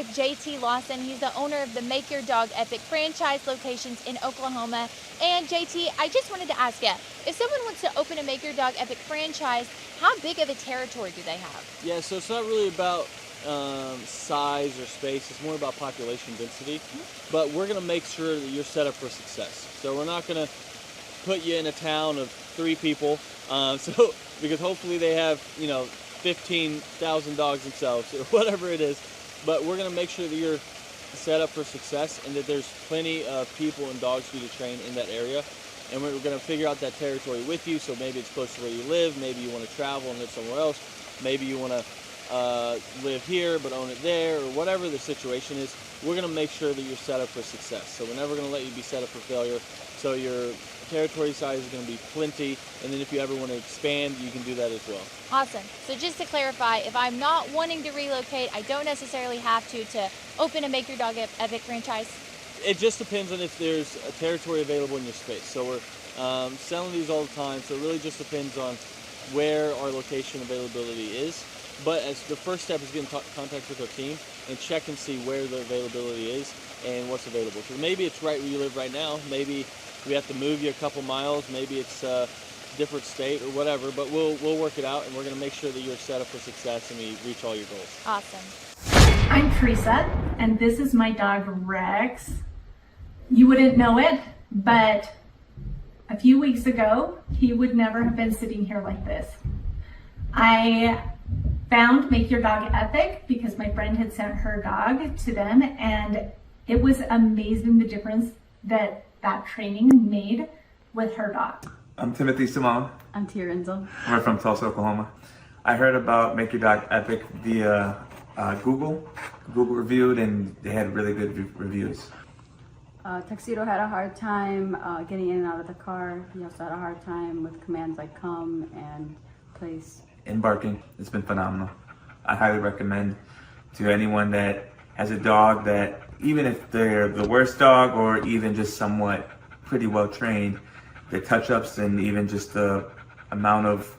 with JT Lawson. He's the owner of the Make Your Dog Epic franchise locations in Oklahoma. And JT, I just wanted to ask you, if someone wants to open a Make Your Dog Epic franchise, how big of a territory do they have? Yeah, so it's not really about size or space. It's more about population density. But we're going to make sure that you're set up for success. So we're not going to put you in a town of 3 people. Because hopefully they have, 15,000 dogs themselves or whatever it is. But we're going to make sure that you're set up for success and that there's plenty of people and dogs for you to train in that area. And we're going to figure out that territory with you. So maybe it's close to where you live. Maybe you want to travel and live somewhere else. Maybe you want to live here but own it there, or whatever the situation is. We're going to make sure that you're set up for success. So we're never going to let you be set up for failure. So your territory size is going to be plenty, and then if you ever want to expand, you can do that as well. Awesome. So just to clarify, if I'm not wanting to relocate, I don't necessarily have to open a Make Your Dog Epic franchise? It just depends on if there's a territory available in your space. So we're selling these all the time, so it really just depends on where our location availability is. But as the first step is getting in contact with our team and check and see where the availability is and what's available. So maybe it's right where you live right now. Maybe we have to move you a couple miles. Maybe it's a different state or whatever. But we'll work it out, and we're going to make sure that you're set up for success and we reach all your goals. Awesome. I'm Teresa, and this is my dog Rex. You wouldn't know it, but a few weeks ago, he would never have been sitting here like this. I found Make Your Dog Epic because my friend had sent her dog to them, and it was amazing the difference that training made with her dog. I'm Timothy Simone. I'm Tia Renzel. We're from Tulsa, Oklahoma. I heard about Make Your Dog Epic via Google reviewed, and they had really good reviews. Tuxedo had a hard time getting in and out of the car. He also had a hard time with commands like come and place. And barking, it's been phenomenal. I highly recommend to anyone that has a dog that, even if they're the worst dog or even just somewhat pretty well trained, the touch-ups and even just the amount of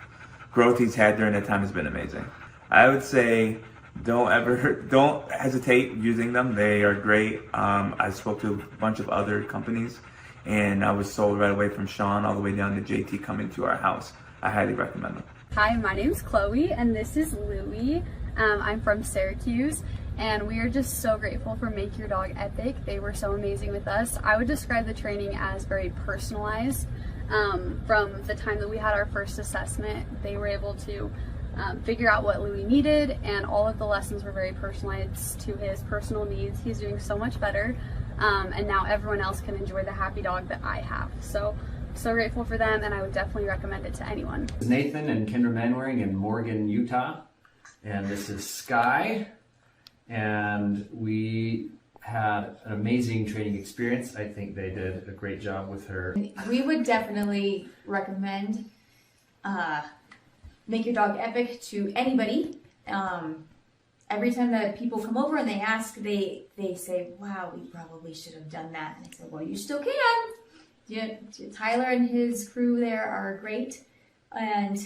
growth he's had during that time has been amazing. I would say don't hesitate using them. They are great. I spoke to a bunch of other companies, and I was sold right away from Sean all the way down to JT coming to our house. I highly recommend them. Hi, my name's Chloe, and this is Louie. I'm from Syracuse, and we are just so grateful for Make Your Dog Epic. They were so amazing with us. I would describe the training as very personalized. From the time that we had our first assessment, they were able to figure out what Louie needed, and all of the lessons were very personalized to his personal needs. He's doing so much better, and now everyone else can enjoy the happy dog that I have. So grateful for them, and I would definitely recommend it to anyone. This is Nathan and Kendra Manwaring in Morgan, Utah. And this is Sky. And we had an amazing training experience. I think they did a great job with her. We would definitely recommend Make Your Dog Epic to anybody. Every time that people come over and they ask, they say, wow, we probably should have done that. And I said, well, you still can. Yeah, Tyler and his crew there are great, and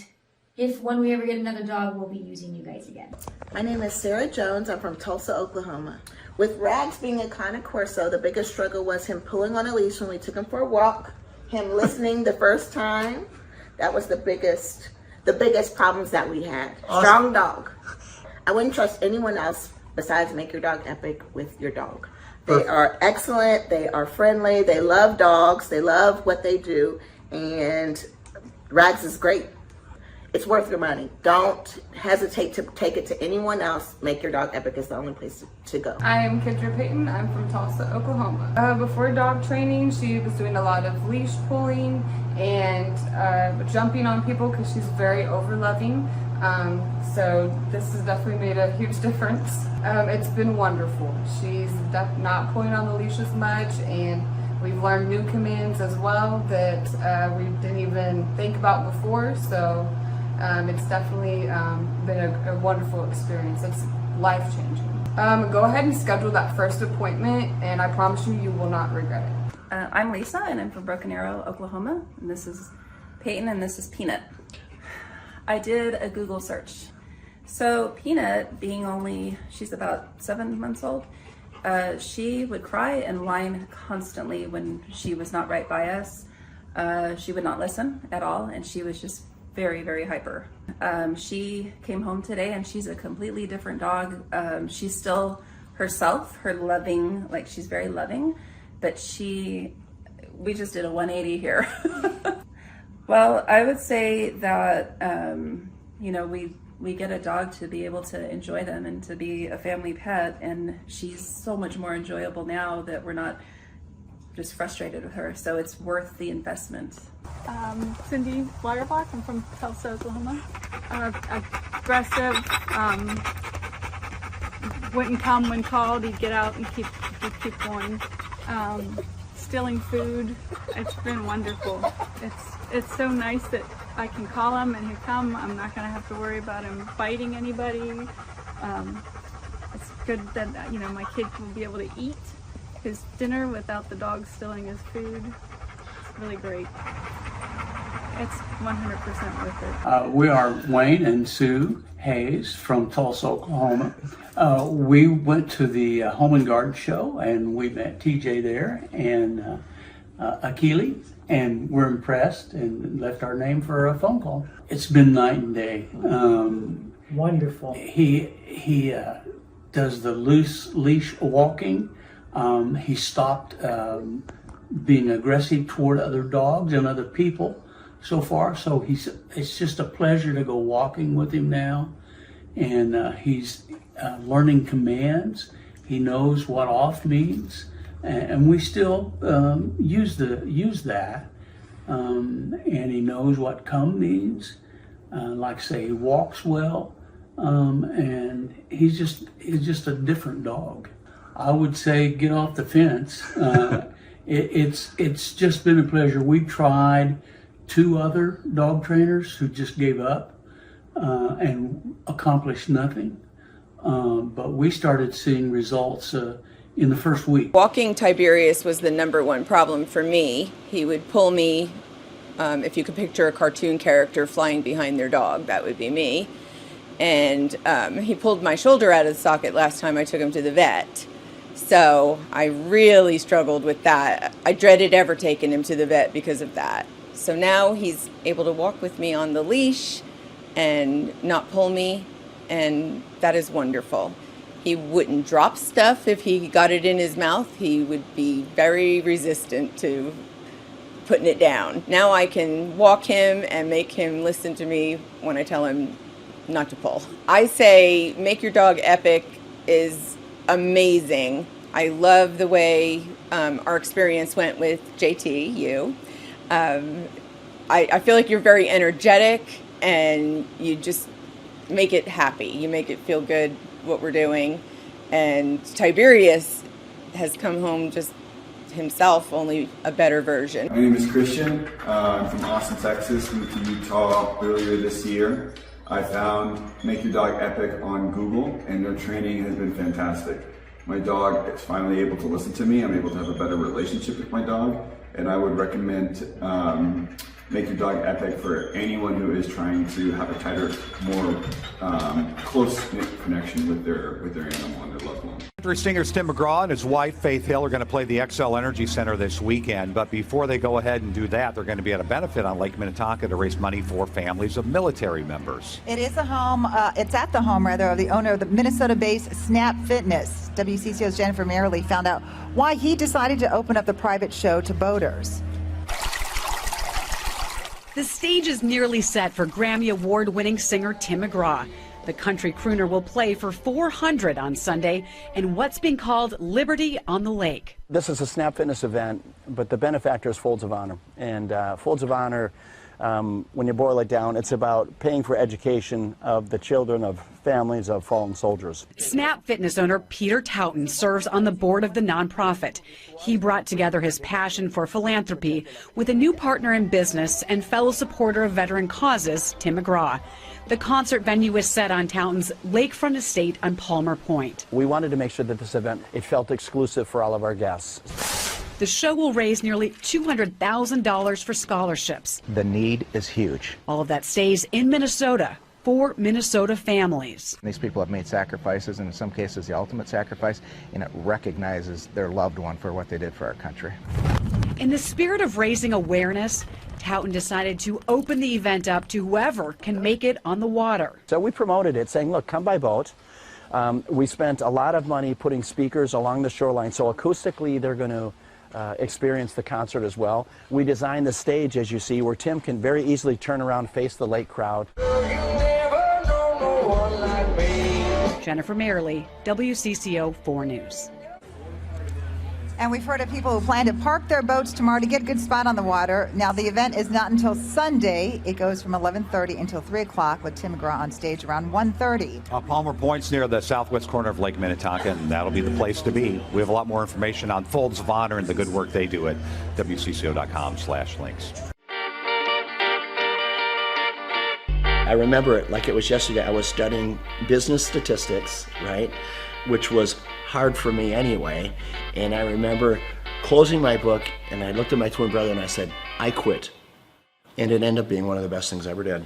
when we ever get another dog, we'll be using you guys again. My name is Sarah Jones. I'm from Tulsa, Oklahoma. With Rags being a Cane Corso, the biggest struggle was him pulling on a leash when we took him for a walk, him listening the first time. That was the biggest problems that we had. Awesome. Strong dog. I wouldn't trust anyone else besides Make Your Dog Epic with your dog. They are excellent, they are friendly, they love dogs, they love what they do, and Rags is great. It's worth your money. Don't hesitate to take it to anyone else. Make Your Dog Epic is the only place to go. I'm Kendra Payton. I'm from Tulsa, Oklahoma. Before dog training, she was doing a lot of leash pulling and jumping on people because she's very over-loving. So this has definitely made a huge difference. It's been wonderful. She's not pulling on the leash as much, and we've learned new commands as well that we didn't even think about before. So it's definitely been a wonderful experience. It's life-changing. Go ahead and schedule that first appointment, and I promise you, you will not regret it. I'm Lisa, and I'm from Broken Arrow, Oklahoma. And this is Peyton, and this is Peanut. I did a Google search So Peanut, she's about 7 months old, she would cry and whine constantly when she was not right by us. She would not listen at all, and she was just very, very hyper. She came home today and she's a completely different dog. She's still herself, she's very loving, but we just did a 180 here. Well, I would say that, we get a dog to be able to enjoy them and to be a family pet, and she's so much more enjoyable now that we're not just frustrated with her, so it's worth the investment. Cindy Waterblock, I'm from Tulsa, Oklahoma. Aggressive, wouldn't come when called, he'd get out and keep going. Stealing food, it's been wonderful. It's so nice that I can call him and he'll come. I'm not gonna have to worry about him biting anybody. It's good that, my kid will be able to eat his dinner without the dog stealing his food. It's really great. It's 100% worth it. We are Wayne and Sue Hayes from Tulsa, Oklahoma. We went to the Home and Garden Show and we met TJ there and Akili, and we're impressed and left our name for a phone call. It's been night and day. Wonderful. He does the loose leash walking. He stopped being aggressive toward other dogs and other people so far. So it's just a pleasure to go walking with him now. And he's learning commands. He knows what off means. And we still use that. And he knows what come means. Like say, he walks well. And he's just a different dog. I would say get off the fence. It's just been a pleasure. We've tried 2 other dog trainers who just gave up and accomplished nothing. But we started seeing results in the first week. Walking Tiberius was the #1 problem for me. He would pull me, if you could picture a cartoon character flying behind their dog, that would be me. And he pulled my shoulder out of the socket last time I took him to the vet. So I really struggled with that. I dreaded ever taking him to the vet because of that. So now he's able to walk with me on the leash and not pull me, and that is wonderful. He wouldn't drop stuff if he got it in his mouth. He would be very resistant to putting it down. Now I can walk him and make him listen to me when I tell him not to pull. I say Make Your Dog Epic is amazing. I love the way our experience went with JT, you. I feel like you're very energetic and you just make it happy. You make it feel good what we're doing. And Tiberius has come home just himself, only a better version. My name is Christian. I'm from Austin, Texas. Moved to Utah earlier this year. I found Make Your Dog Epic on Google, and their training has been fantastic. My dog is finally able to listen to me. I'm able to have a better relationship with my dog, and I would recommend Make Your Dog Epic for anyone who is trying to have a tighter, more close-knit connection with their animal and their loved one. Country singers Tim McGraw and his wife Faith Hill are going to play the XL Energy Center this weekend, but before they go ahead and do that, they're going to be at a benefit on Lake Minnetonka to raise money for families of military members. It is a home, it's at the home rather of the owner of the Minnesota-based Snap Fitness. WCCO's Jennifer Merrily found out why he decided to open up the private show to boaters. The stage is nearly set for Grammy Award-winning singer Tim McGraw. The country crooner will play for 400 on Sunday in what's being called Liberty on the Lake. This is a Snap Fitness event, but the benefactor is Folds of Honor. And Folds of Honor, when you boil it down, it's about paying for education of the children of families of fallen soldiers. Snap Fitness owner Peter Taunton serves on the board of the nonprofit. He brought together his passion for philanthropy with a new partner in business and fellow supporter of veteran causes, Tim McGraw. The concert venue is set on Taunton's lakefront estate on Palmer Point. We wanted to make sure that this event, it felt exclusive for all of our guests. The show will raise nearly $200,000 for scholarships. The need is huge. All of that stays in Minnesota. for Minnesota families. These people have made sacrifices, and in some cases the ultimate sacrifice, and it recognizes their loved one for what they did for our country. In the spirit of raising awareness, Taunton decided to open the event up to whoever can make it on the water. So we promoted it, saying, look, come by boat. We spent a lot of money putting speakers along the shoreline, so acoustically they're going to experience the concert as well. We designed the stage, as you see, where Tim can very easily turn around, face the lake crowd. Jennifer Merrily, WCCO 4 News. And we've heard of people who plan to park their boats tomorrow to get a good spot on the water. Now, the event is not until Sunday. It goes from 11:30 until 3 o'clock with Tim McGraw on stage around 1:30. Palmer Point's near the southwest corner of Lake Minnetonka, and that'll be the place to be. We have a lot more information on Folds of Honor and the good work they do at WCCO.com/links. I remember it like it was yesterday. I was studying business statistics, right, which was hard for me anyway. And I remember closing my book, and I looked at my twin brother and I said, I quit. And it ended up being one of the best things I ever did.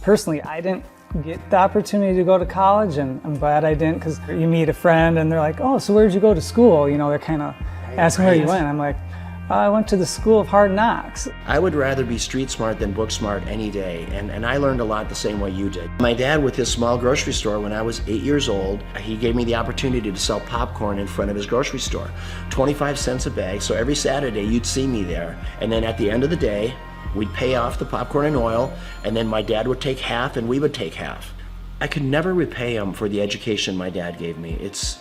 Personally, I didn't get the opportunity to go to college, and I'm glad I didn't, because you meet a friend and they're like, oh, so where'd you go to school? You know, they're kind of asking where you went. I'm like, I went to the School of Hard Knocks. I would rather be street smart than book smart any day, and I learned a lot the same way you did. My dad, with his small grocery store, when I was 8 years old, he gave me the opportunity to sell popcorn in front of his grocery store. 25 cents a bag, so every Saturday you'd see me there, and then at the end of the day, we'd pay off the popcorn and oil, and then my dad would take half and we would take half. I could never repay him for the education my dad gave me. It's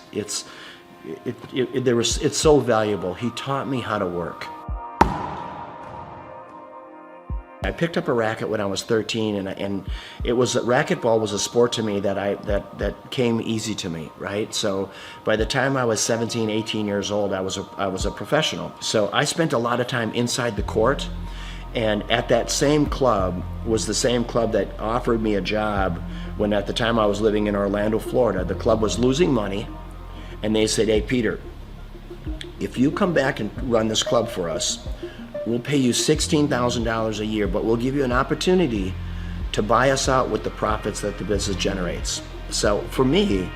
so valuable. He taught me how to work. I picked up a racket when I was 13, and racquetball was a sport to me that came easy to me, right? So by the time I was 17, 18 years old, I was a professional. So I spent a lot of time inside the court. And at that same club was the same club that offered me a job when at the time I was living in Orlando, Florida. The club was losing money, and they said, hey, Peter, if you come back and run this club for us, we'll pay you $16,000 a year, but we'll give you an opportunity to buy us out with the profits that the business generates. So for me,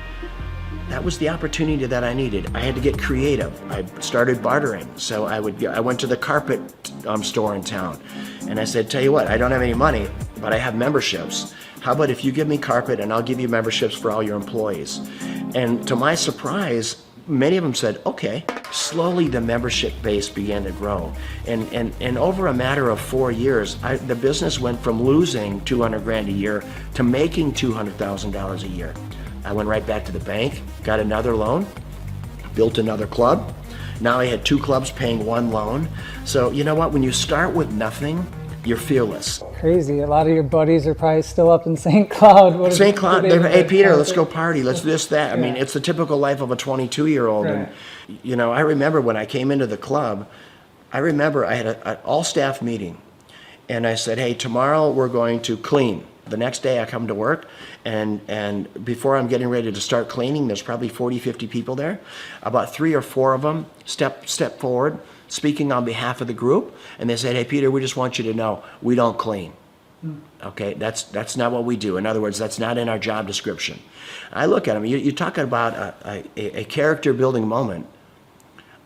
that was the opportunity that I needed. I had to get creative. I started bartering. So I went to the carpet store in town, and I said, tell you what, I don't have any money, but I have memberships. How about if you give me carpet and I'll give you memberships for all your employees? And to my surprise, many of them said, okay. Slowly the membership base began to grow. And over a matter of 4 years, the business went from losing $200,000 a year to making $200,000 a year. I went right back to the bank, got another loan, built another club. Now I had 2 clubs paying 1 loan. So you know what, when you start with nothing, you're fearless. Crazy, a lot of your buddies are probably still up in St. Cloud. St. Cloud, hey Peter, let's go party, let's do this, that. I mean, it's the typical life of a 22-year-old. Right. And you know, I remember when I came into the club, I had an all-staff meeting. And I said, hey, tomorrow we're going to clean. The next day I come to work, and before I'm getting ready to start cleaning, there's probably 40, 50 people there. About 3 or 4 of them step forward, speaking on behalf of the group, and they said, hey, Peter, we just want you to know, we don't clean. Okay, that's not what we do. In other words, that's not in our job description. I look at them, you're talking about a character building moment.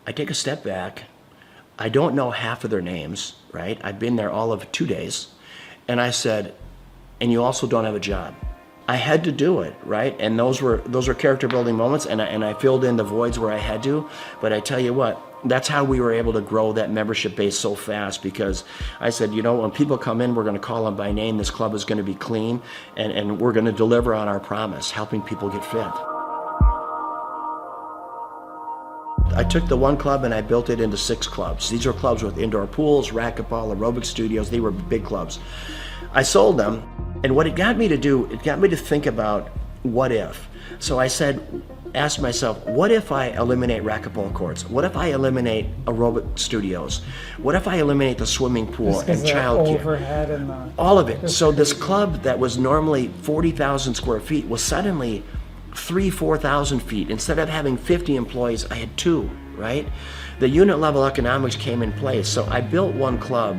I take a step back. I don't know half of their names, right? I've been there all of 2 days. And I said, and you also don't have a job. I had to do it, right? And those were character building moments, and I filled in the voids where I had to. But I tell you what, that's how we were able to grow that membership base so fast, because I said, you know, when people come in, we're going to call them by name. This club is going to be clean, and we're going to deliver on our promise, helping people get fit. I took the 1 club and I built it into 6 clubs. These are clubs with indoor pools, racquetball, aerobic studios. They were big clubs. I sold them, and what it got me to do, it got me to think about what if. So I said, asked myself, what if I eliminate racquetball courts? What if I eliminate aerobic studios? What if I eliminate the swimming pool and childcare? Overhead and the, all of it. So this club that was normally 40,000 square feet was suddenly 4,000 feet. Instead of having 50 employees, I had 2, right? The unit level economics came in place. So I built one club,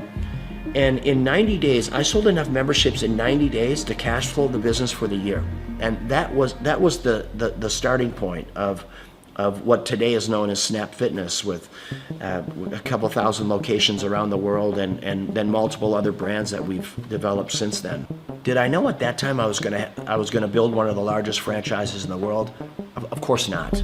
and in 90 days, I sold enough memberships in 90 days to cash flow the business for the year. And that was the starting point of what today is known as Snap Fitness, with a couple thousand locations around the world, and then multiple other brands that we've developed since then. Did I know at that time I was gonna build one of the largest franchises in the world? Of course not.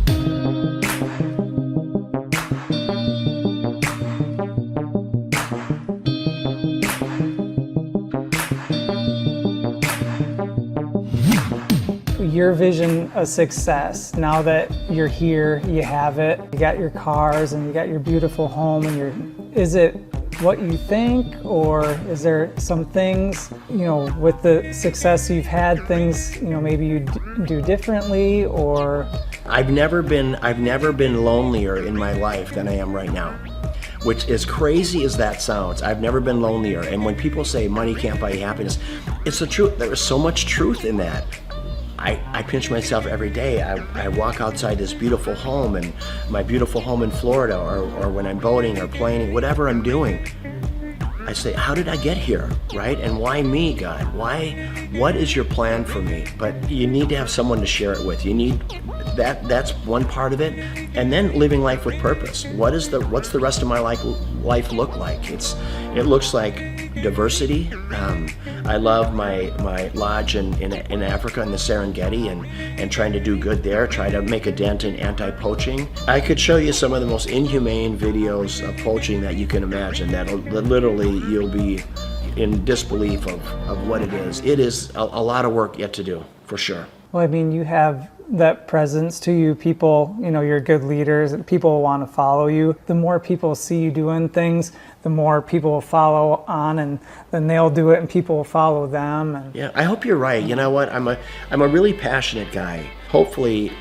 Your vision of success, now that you're here, you have it, you got your cars and you got your beautiful home, and is it what you think, or is there some things, you know, with the success you've had, things, you know, maybe you do differently? Or I've never been lonelier in my life than I am right now. Which, as crazy as that sounds, I've never been lonelier. And when people say money can't buy you happiness, it's the truth. There is so much truth in that. I pinch myself every day. I walk outside this beautiful home, and my beautiful home in Florida, or when I'm boating or planing, whatever I'm doing, I say, how did I get here, right? And why me, God? What is your plan for me? But you need to have someone to share it with. You need that's one part of it. And then living life with purpose. What's the rest of my life look like? It looks like diversity. I love my lodge in Africa, in the Serengeti, and trying to do good there, try to make a dent in anti-poaching. I could show you some of the most inhumane videos of poaching that you can imagine, that literally you'll be in disbelief of what it is. It is a lot of work yet to do, for sure. well, I mean, you have that presence to you. People, you know, you're good leaders. People want to follow you. The more people see you doing things, the more people will follow on, and then they'll do it and people will follow them. And yeah, I hope you're right. You know what? I'm a really passionate guy. Hopefully,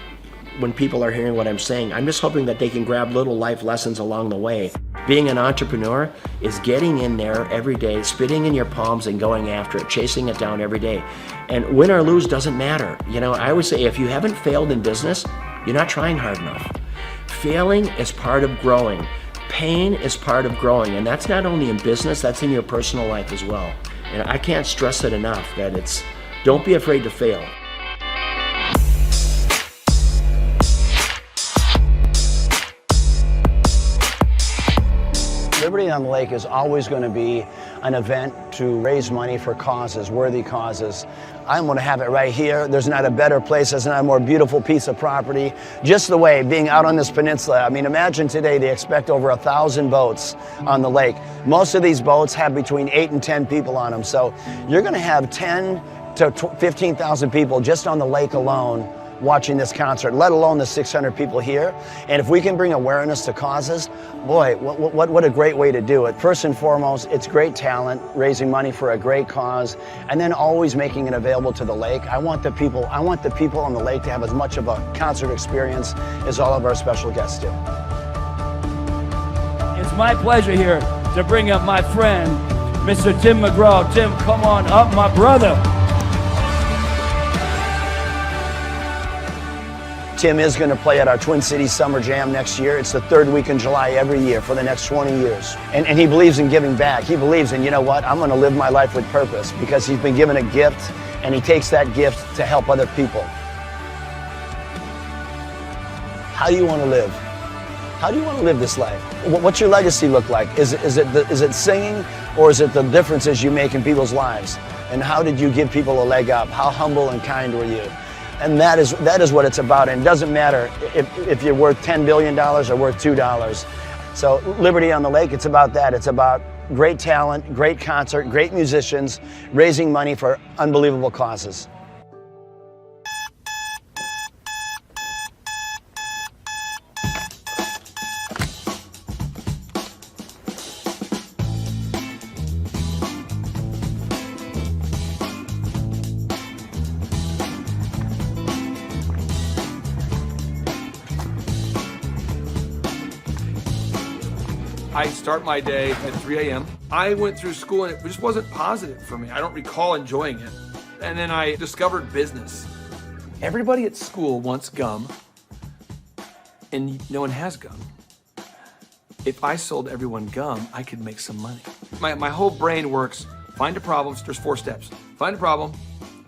when people are hearing what I'm saying, I'm just hoping that they can grab little life lessons along the way. Being an entrepreneur is getting in there every day, spitting in your palms and going after it, chasing it down every day. And win or lose doesn't matter. You know, I always say, if you haven't failed in business, you're not trying hard enough. Failing is part of growing. Pain is part of growing. And that's not only in business, that's in your personal life as well. And I can't stress it enough that don't be afraid to fail. Liberty on the Lake is always going to be an event to raise money for causes, worthy causes. I'm going to have it right here. There's not a better place, there's not a more beautiful piece of property. Just the way, being out on this peninsula, I mean, imagine today they expect over 1,000 boats on the lake. Most of these boats have between 8 and 10 people on them. So you're going to have 10 to 15,000 people just on the lake alone watching this concert, let alone the 600 people here. And if we can bring awareness to causes, boy, what a great way to do it. First and foremost, it's great talent, raising money for a great cause, and then always making it available to the lake. I want the people on the lake to have as much of a concert experience as all of our special guests do. It's my pleasure here to bring up my friend, Mr. Tim McGraw. Tim, come on up, my brother. Tim is going to play at our Twin Cities Summer Jam next year. It's the third week in July every year for the next 20 years. And he believes in giving back. He believes in, you know what, I'm going to live my life with purpose, because he's been given a gift and he takes that gift to help other people. How do you want to live? How do you want to live this life? What's your legacy look like? Is it singing, or is it the differences you make in people's lives? And how did you give people a leg up? How humble and kind were you? And that is what it's about. And it doesn't matter if you're worth $10 billion or worth $2. So Liberty on the Lake, it's about that. It's about great talent, great concert, great musicians, raising money for unbelievable causes. I start my day at 3 a.m. I went through school and it just wasn't positive for me. I don't recall enjoying it. And then I discovered business. Everybody at school wants gum, and no one has gum. If I sold everyone gum, I could make some money. My whole brain works, find a problem, there's 4 steps. Find a problem,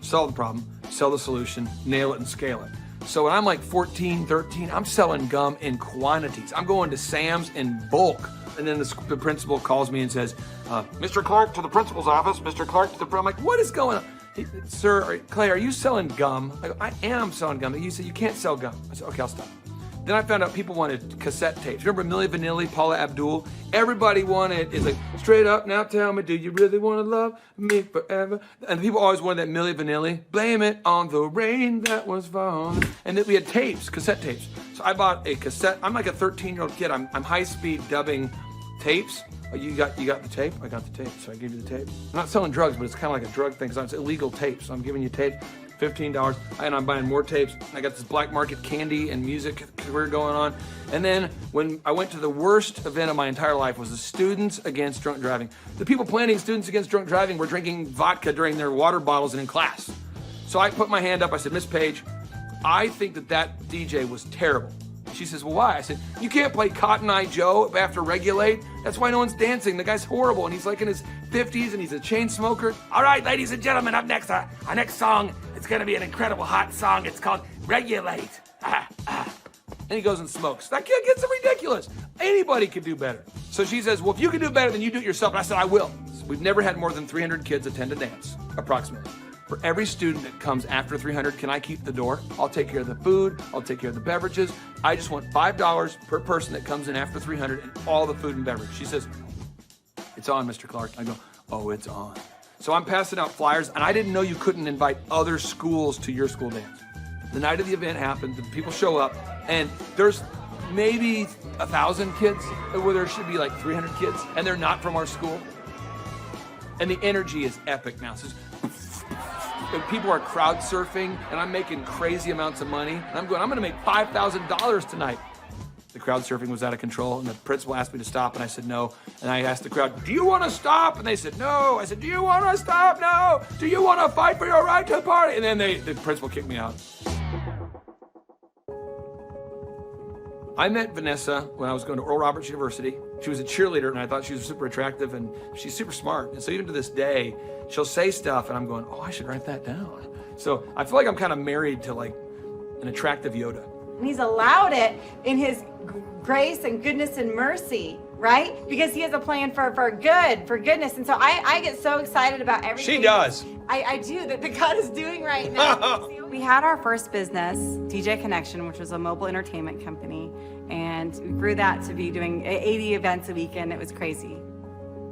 solve the problem, sell the solution, nail it and scale it. So when I'm like 14, 13, I'm selling gum in quantities. I'm going to Sam's in bulk. And then the principal calls me and says, Mr. Clark to the principal's office, Mr. Clark to the, I'm like, what is going on? Sir, Clay, are you selling gum? I go, I am selling gum. He said, you can't sell gum. I said, okay, I'll stop. Then I found out people wanted cassette tapes. Remember Milli Vanilli, Paula Abdul? Everybody wanted, it's like, straight up, now tell me, do you really want to love me forever? And people always wanted that Milli Vanilli. Blame it on the rain that was falling. And then we had tapes, cassette tapes. So I bought a cassette. I'm like a 13-year-old kid. I'm high-speed dubbing tapes. Oh, you got the tape? I got the tape, so I gave you the tape. I'm not selling drugs, but it's kind of like a drug thing, because it's illegal tapes. So I'm giving you tape. $15, and I'm buying more tapes. I got this black market candy and music career going on. And then when I went to the worst event of my entire life was the Students Against Drunk Driving. The people planning Students Against Drunk Driving were drinking vodka during their water bottles and in class. So I put my hand up, I said, Miss Page, I think that DJ was terrible. She says, well, why? I said, you can't play Cotton Eye Joe after Regulate. That's why no one's dancing. The guy's horrible, and he's like in his 50s, and he's a chain smoker. All right, ladies and gentlemen, up next, our next song, it's gonna be an incredible hot song. It's called Regulate. And he goes and smokes. That kid gets ridiculous. Anybody could do better. So she says, well, if you can do better, then you do it yourself. And I said, I will. So we've never had more than 300 kids attend a dance, approximately. For every student that comes after 300, can I keep the door? I'll take care of the food, I'll take care of the beverages. I just want $5 per person that comes in after 300 and all the food and beverage. She says, it's on, Mr. Clark. I go, oh, it's on. So I'm passing out flyers, and I didn't know you couldn't invite other schools to your school dance. The night of the event happened, the people show up, and there's maybe 1,000 kids, where there should be like 300 kids, and they're not from our school. And the energy is epic now. So people are crowd surfing, and I'm making crazy amounts of money. And I'm gonna make $5,000 tonight. The crowd surfing was out of control, and the principal asked me to stop, and I said no. And I asked the crowd, do you want to stop? And they said no. I said, do you want to stop? No. Do you want to fight for your right to the party? And then the principal kicked me out. I met Vanessa when I was going to Oral Roberts University. She was a cheerleader, and I thought she was super attractive, and she's super smart. And so even to this day, she'll say stuff, and I'm going, oh, I should write that down. So I feel like I'm kind of married to like an attractive Yoda. And he's allowed it in his grace and goodness and mercy, right? Because he has a plan for goodness. And so I get so excited about everything. She does. I do, that God is doing right now. We had our first business, DJ Connection, which was a mobile entertainment company, and we grew that to be doing 80 events a weekend. It was crazy.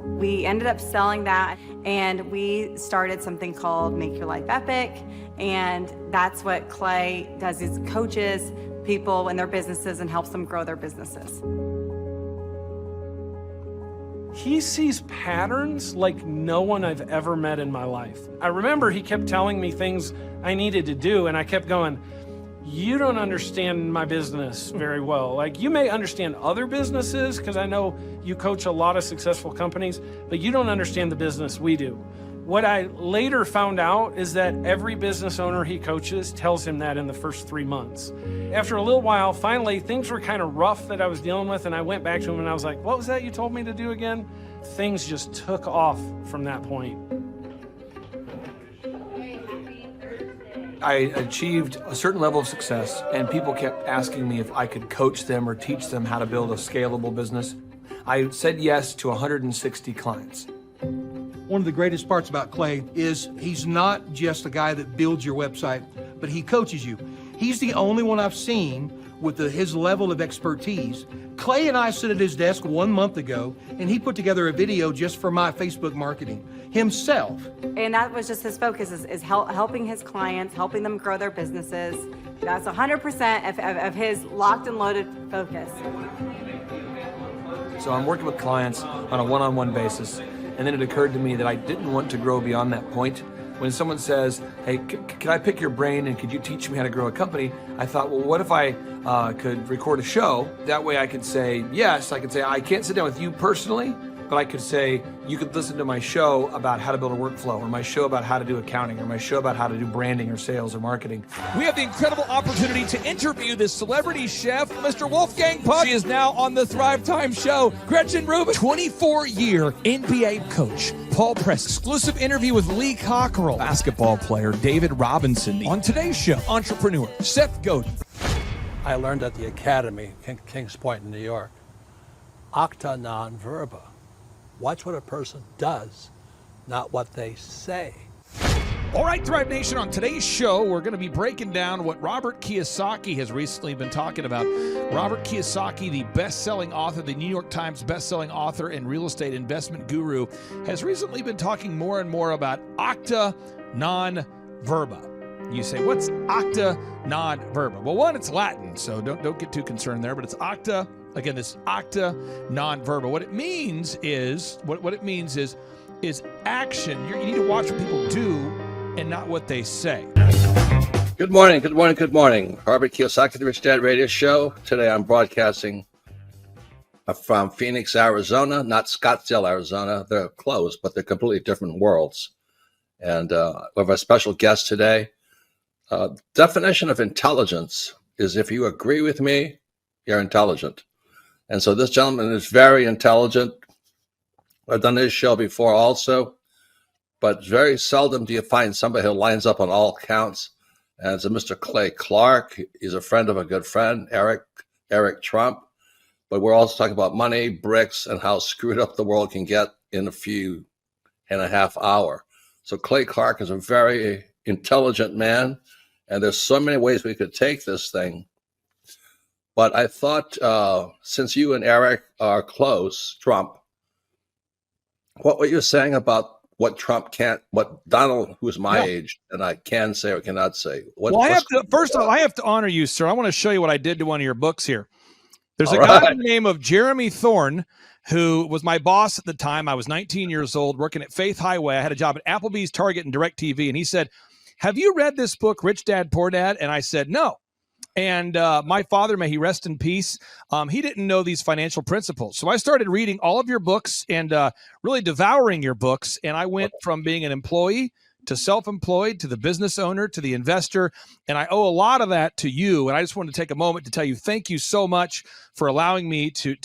We ended up selling that, and we started something called Make Your Life Epic, and that's what Clay does, is coaches people in their businesses and helps them grow their businesses. He sees patterns like no one I've ever met in my life. I remember he kept telling me things I needed to do, and I kept going, you don't understand my business very well. Like, you may understand other businesses, because I know you coach a lot of successful companies, but you don't understand the business we do. What I later found out is that every business owner he coaches tells him that in the first 3 months. After a little while, finally, things were kind of rough that I was dealing with, and I went back to him and I was like, what was that you told me to do again? Things just took off from that point. I achieved a certain level of success, and people kept asking me if I could coach them or teach them how to build a scalable business. I said yes to 160 clients. One of the greatest parts about Clay is he's not just a guy that builds your website, but he coaches you. He's the only one I've seen with his level of expertise. Clay and I sit at his desk 1 month ago, and he put together a video just for my Facebook marketing himself. And that was just his focus, is helping his clients, helping them grow their businesses. That's 100% of his locked and loaded focus. So I'm working with clients on a one-on-one basis, and then it occurred to me that I didn't want to grow beyond that point. When someone says, hey, can I pick your brain and could you teach me how to grow a company? I thought, well, what if I could record a show? That way I could say, yes, I could say, I can't sit down with you personally, but I could say, you could listen to my show about how to build a workflow, or my show about how to do accounting, or my show about how to do branding or sales or marketing. We have the incredible opportunity to interview this celebrity chef, Mr. Wolfgang Puck. She is now on the Thrive Time show. Gretchen Rubin, 24-year NBA coach. Paul Press, exclusive interview with Lee Cockrell. Basketball player David Robinson. On today's show, entrepreneur Seth Godin. I learned at the Academy, Kings Point in New York, acta non verba. Watch what a person does, not what they say. All right, Thrive Nation, on today's show, we're going to be breaking down what Robert Kiyosaki has recently been talking about. Robert Kiyosaki, the best-selling author, the New York Times best-selling author and real estate investment guru, has recently been talking more and more about acta non verba. You say, what's acta non verba? Well, one, it's Latin, so don't get too concerned there, but it's acta. Again, this acta non verba. What it means is action. You need to watch what people do and not what they say. Good morning, good morning, good morning. Robert Kiyosaki, the Rich Dad Radio Show. Today I'm broadcasting from Phoenix, Arizona, not Scottsdale, Arizona. They're close, but they're completely different worlds. And we have a special guest today. Definition of intelligence is if you agree with me, you're intelligent. And so this gentleman is very intelligent. I've done this show before also, but very seldom do you find somebody who lines up on all counts. And it's a Mr. Clay Clark. He's a friend of a good friend, Eric Trump. But we're also talking about money, bricks, and how screwed up the world can get in a few and a half hour. So Clay Clark is a very intelligent man, and there's so many ways we could take this thing. But I thought, since you and Eric are close, Trump, what were you saying about what Trump can't, what Donald, who's my age, and I can say or cannot say? First of all, I have to honor you, sir. I want to show you what I did to one of your books here. There's a guy by the name of Jeremy Thorne, who was my boss at the time. I was 19 years old, working at Faith Highway. I had a job at Applebee's, Target, and DirecTV. And he said, have you read this book, Rich Dad, Poor Dad? And I said, no. And my father, may he rest in peace, he didn't know these financial principles. So I started reading all of your books and really devouring your books. And I went from being an employee to self-employed to the business owner to the investor. And I owe a lot of that to you. And I just wanted to take a moment to tell you thank you so much for allowing me to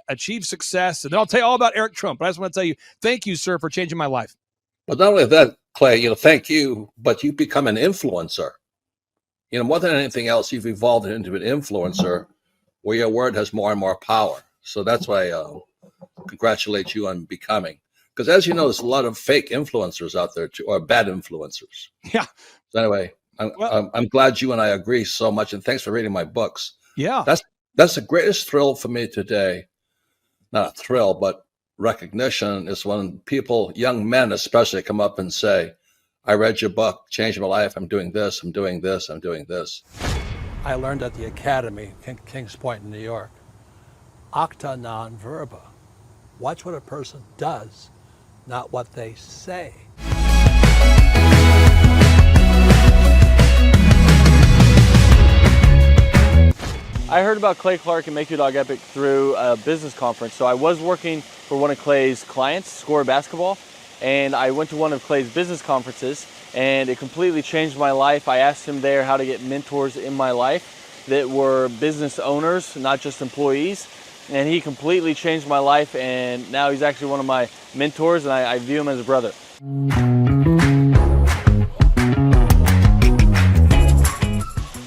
achieve success. And then I'll tell you all about Eric Trump. But I just want to tell you thank you, sir, for changing my life. But not only that, Clay, thank you, but you become an influencer. More than anything else, you've evolved into an influencer where your word has more and more power. So that's why I congratulate you on becoming. Because as you know, there's a lot of fake influencers out there, too, or bad influencers. Yeah. So anyway, I'm glad you and I agree so much. And thanks for reading my books. Yeah. That's the greatest thrill for me today. Not a thrill, but recognition is when people, young men especially, come up and say, I read your book, changed my life. I'm doing this, I'm doing this, I'm doing this. I learned at the Academy, Kings Point in New York, acta non verba. Watch what a person does, not what they say. I heard about Clay Clark and Make Your Dog Epic through a business conference. So I was working for one of Clay's clients, Score Basketball, and I went to one of Clay's business conferences, and it completely changed my life. I asked him there how to get mentors in my life that were business owners, not just employees, and he completely changed my life, and now he's actually one of my mentors, and I view him as a brother.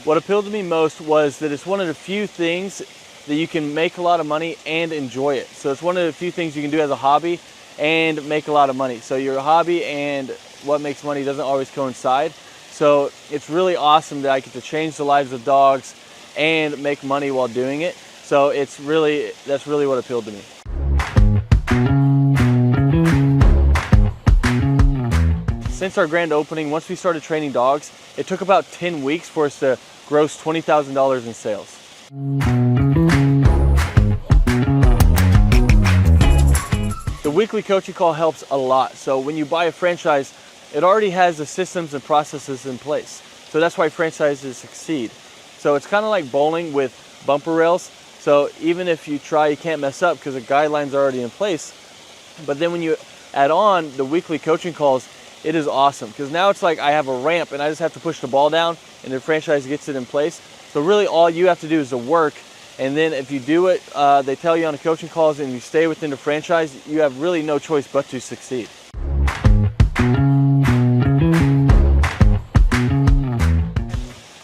What appealed to me most was that it's one of the few things that you can make a lot of money and enjoy it. So it's one of the few things you can do as a hobby and make a lot of money. So your hobby and what makes money doesn't always coincide. So it's really awesome that I get to change the lives of dogs and make money while doing it. So that's really what appealed to me. Since our grand opening, once we started training dogs, it took about 10 weeks for us to gross $20,000 in sales. The weekly coaching call helps a lot. So when you buy a franchise, it already has the systems and processes in place. So that's why franchises succeed. So it's kind of like bowling with bumper rails. So even if you try, you can't mess up because the guidelines are already in place. But then when you add on the weekly coaching calls, it is awesome because now it's like I have a ramp and I just have to push the ball down and the franchise gets it in place. So really all you have to do is the work, and then if you do it, they tell you on the coaching calls and you stay within the franchise, you have really no choice but to succeed.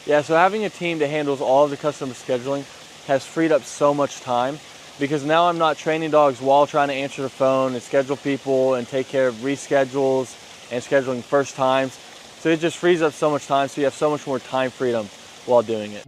Yeah, so having a team that handles all of the customer scheduling has freed up so much time, because now I'm not training dogs while trying to answer the phone and schedule people and take care of reschedules and scheduling first times. So it just frees up so much time, so you have so much more time freedom while doing it.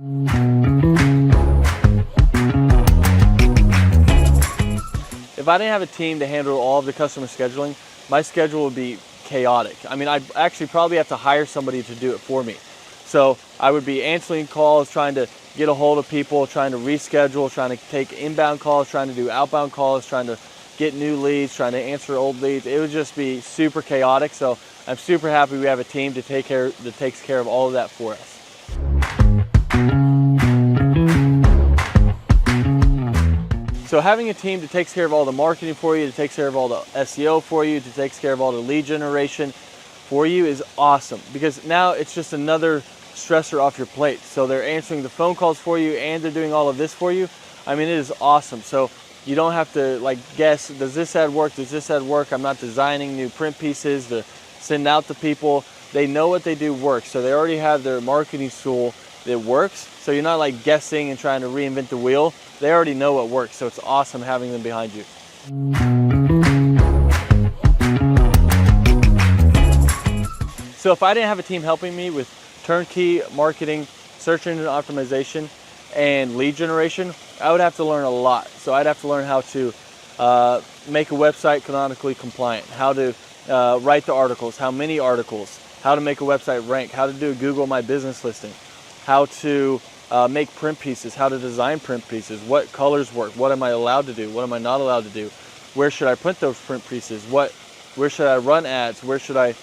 If I didn't have a team to handle all of the customer scheduling, my schedule would be chaotic. I mean, I'd actually probably have to hire somebody to do it for me. So I would be answering calls, trying to get a hold of people, trying to reschedule, trying to take inbound calls, trying to do outbound calls, trying to get new leads, trying to answer old leads. It would just be super chaotic. So I'm super happy we have a team that takes care of all of that for us. So having a team that takes care of all the marketing for you, that takes care of all the SEO for you, that takes care of all the lead generation for you is awesome, because now it's just another stressor off your plate. So they're answering the phone calls for you and they're doing all of this for you. I mean, it is awesome. So you don't have to like guess, does this ad work? Does this ad work? I'm not designing new print pieces to send out to people. They know what they do works. So they already have their marketing tool that works. So you're not like guessing and trying to reinvent the wheel. They already know what works. So it's awesome having them behind you. So if I didn't have a team helping me with turnkey marketing, search engine optimization, and lead generation, I would have to learn a lot. So I'd have to learn how to make a website canonically compliant, how to write the articles, how many articles, how to make a website rank, how to do a Google My Business listing, how to make print pieces, how to design print pieces, what colors work, what am I allowed to do, what am I not allowed to do, where should I print those print pieces, where should I run ads, where should I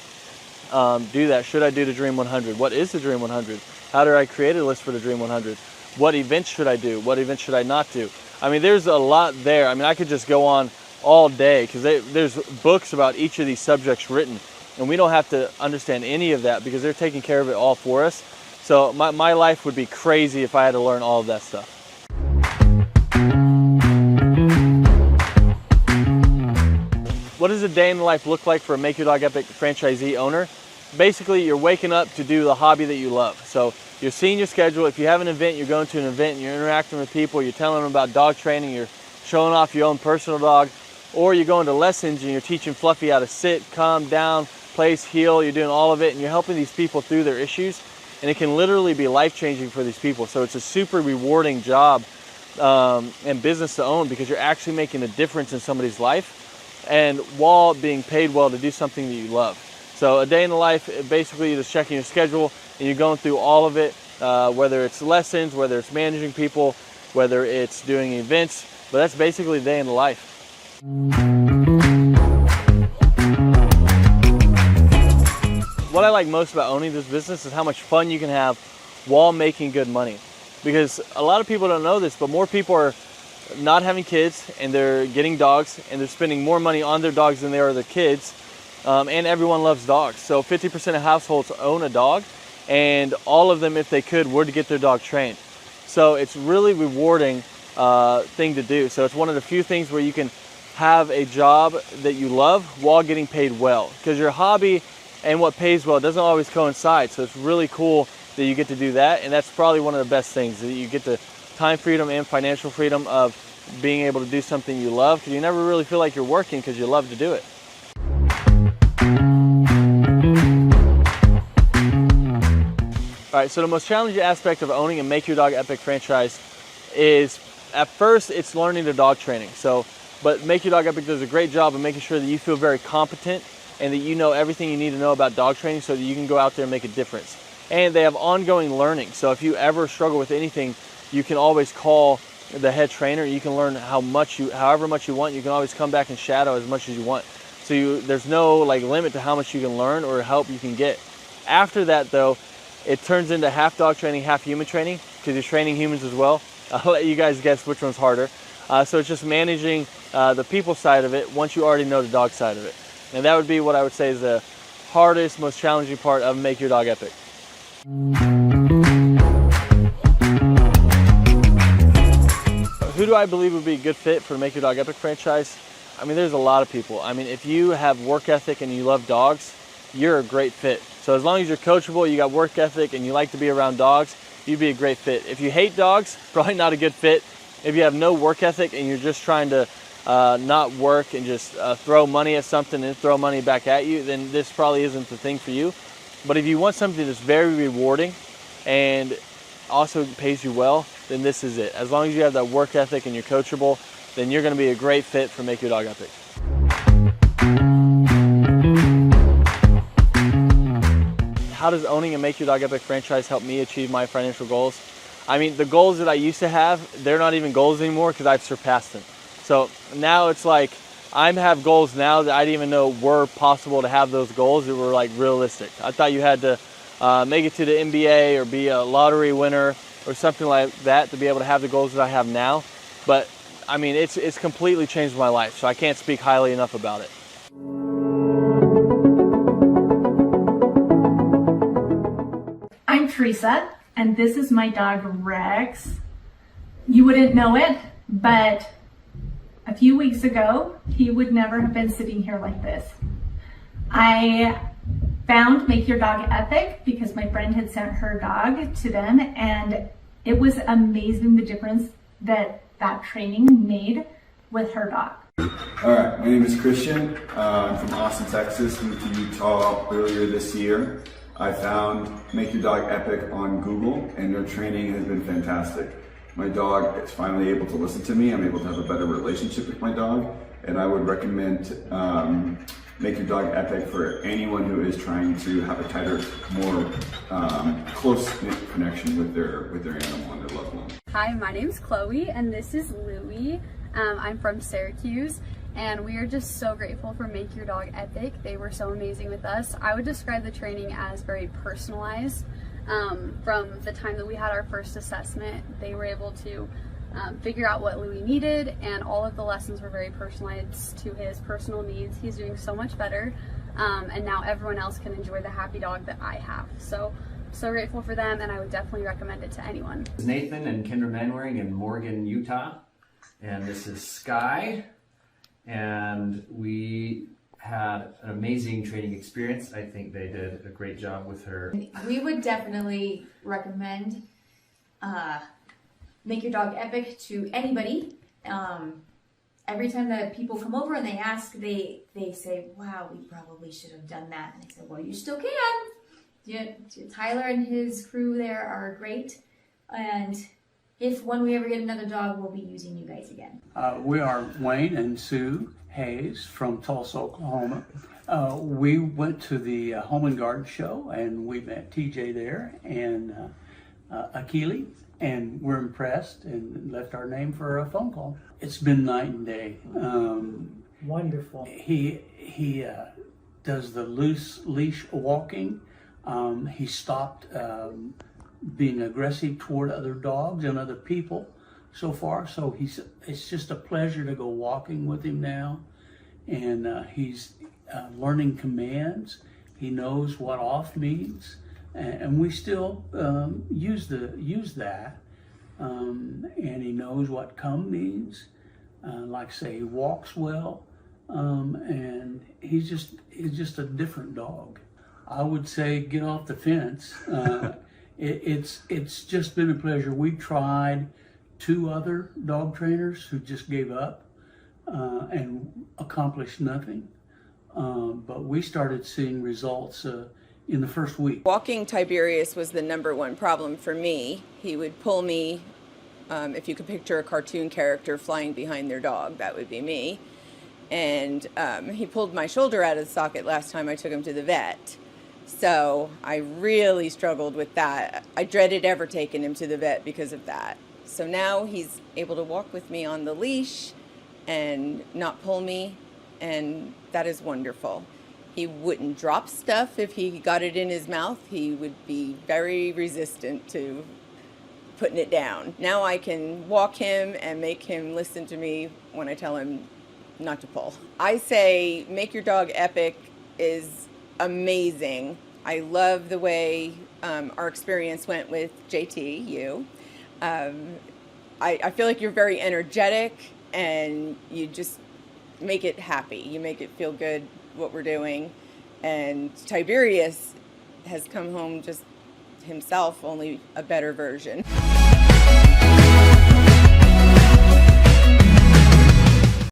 do that, should I do the Dream 100, what is the Dream 100, how do I create a list for the Dream 100, what events should I do, what events should I not do. I mean, there's a lot there. I mean, I could just go on all day because there's books about each of these subjects written, and we don't have to understand any of that because they're taking care of it all for us. So my life would be crazy if I had to learn all of that stuff. What does a day in the life look like for a Make Your Dog Epic franchisee owner? Basically, you're waking up to do the hobby that you love. So you're seeing your schedule. If you have an event, you're going to an event and you're interacting with people, you're telling them about dog training, you're showing off your own personal dog, or you're going to lessons and you're teaching Fluffy how to sit, calm down, place, heel, you're doing all of it, and you're helping these people through their issues. And it can literally be life-changing for these people. So it's a super rewarding job and business to own because you're actually making a difference in somebody's life, and while being paid well to do something that you love. So a day in the life, basically you're just checking your schedule and you're going through all of it, whether it's lessons, whether it's managing people, whether it's doing events, but that's basically a day in the life. What I like most about owning this business is how much fun you can have while making good money. Because a lot of people don't know this, but more people are not having kids and they're getting dogs and they're spending more money on their dogs than they are their kids. And everyone loves dogs. So 50% of households own a dog, and all of them, if they could, were to get their dog trained. So it's really rewarding thing to do. So it's one of the few things where you can have a job that you love while getting paid well. Because your hobby and what pays well doesn't always coincide. So it's really cool that you get to do that. And that's probably one of the best things, that you get the time freedom and financial freedom of being able to do something you love, because you never really feel like you're working because you love to do it. All right, so the most challenging aspect of owning a Make Your Dog Epic franchise is, at first, it's learning the dog training. But Make Your Dog Epic does a great job of making sure that you feel very competent and that you know everything you need to know about dog training so that you can go out there and make a difference. And they have ongoing learning. So if you ever struggle with anything, you can always call the head trainer. You can learn however much you want. You can always come back and shadow as much as you want. So there's no like limit to how much you can learn or help you can get. After that though, it turns into half dog training, half human training, because you're training humans as well. I'll let you guys guess which one's harder. So it's just managing the people side of it once you already know the dog side of it. And that would be what I would say is the hardest, most challenging part of Make Your Dog Epic. Who do I believe would be a good fit for the Make Your Dog Epic franchise? I mean, there's a lot of people. I mean, if you have work ethic and you love dogs, you're a great fit. So as long as you're coachable, you got work ethic, and you like to be around dogs, you'd be a great fit. If you hate dogs, probably not a good fit. If you have no work ethic and you're just trying to not work and just throw money at something and throw money back at you, then this probably isn't the thing for you. But if you want something that's very rewarding and also pays you well, then this is it. As long as you have that work ethic and you're coachable, then you're going to be a great fit for Make Your Dog Epic. How does owning a Make Your Dog Epic franchise help me achieve my financial goals? I mean, the goals that I used to have, they're not even goals anymore because I've surpassed them. So now it's like I have goals now that I didn't even know were possible to have those goals that were like realistic. I thought you had to make it to the NBA or be a lottery winner or something like that to be able to have the goals that I have now. But I mean, it's completely changed my life, so I can't speak highly enough about it. I'm Teresa, and this is my dog Rex. You wouldn't know it, but a few weeks ago, he would never have been sitting here like this. I found Make Your Dog Epic because my friend had sent her dog to them, and it was amazing the difference that training made with her dog. All right, my name is Christian. I'm from Austin, Texas. Moved to Utah earlier this year. I found Make Your Dog Epic on Google, and their training has been fantastic. My dog is finally able to listen to me. I'm able to have a better relationship with my dog, and I would recommend Make Your Dog Epic for anyone who is trying to have a tighter, more close-knit connection with their animal and their loved one. Hi, my name's Chloe, and this is Louie. I'm from Syracuse, and we are just so grateful for Make Your Dog Epic. They were so amazing with us. I would describe the training as very personalized. From the time that we had our first assessment, they were able to figure out what Louie needed, and all of the lessons were very personalized to his personal needs. He's doing so much better, and now everyone else can enjoy the happy dog that I have. So grateful for them, and I would definitely recommend it to anyone. This is Nathan and Kendra Manwaring in Morgan, Utah, and this is Sky, and we had an amazing training experience. I think they did a great job with her. We would definitely recommend Make Your Dog Epic to anybody. Every time that people come over and they ask, they say, wow, we probably should have done that. And I said, well, you still can. Yeah, Tyler and his crew there are great. And when we ever get another dog, we'll be using you guys again. We are Wayne and Sue Hayes from Tulsa, Oklahoma. We went to the Home and Garden show, and we met TJ there and Akili, and we're impressed and left our name for a phone call. It's been night and day. Wonderful. He does the loose leash walking. He stopped being aggressive toward other dogs and other people so far. So it's just a pleasure to go walking with him now. And he's learning commands. He knows what off means. And we still use that. And he knows what come means. Like I say, he walks well. And he's just a different dog. I would say get off the fence. It's just been a pleasure. We tried 2 other dog trainers who just gave up and accomplished nothing. But we started seeing results in the first week. Walking Tiberius was the #1 problem for me. He would pull me, if you could picture a cartoon character flying behind their dog, that would be me. And he pulled my shoulder out of the socket last time I took him to the vet. So I really struggled with that. I dreaded ever taking him to the vet because of that. So now he's able to walk with me on the leash and not pull me. and that is wonderful. He wouldn't drop stuff if he got it in his mouth. He would be very resistant to putting it down. Now I can walk him and make him listen to me when I tell him not to pull. I say Make Your Dog Epic is amazing. I love the way our experience went with JT, you. I feel like you're very energetic and you just make it happy. You make it feel good what we're doing. And Tiberius has come home just himself, only a better version.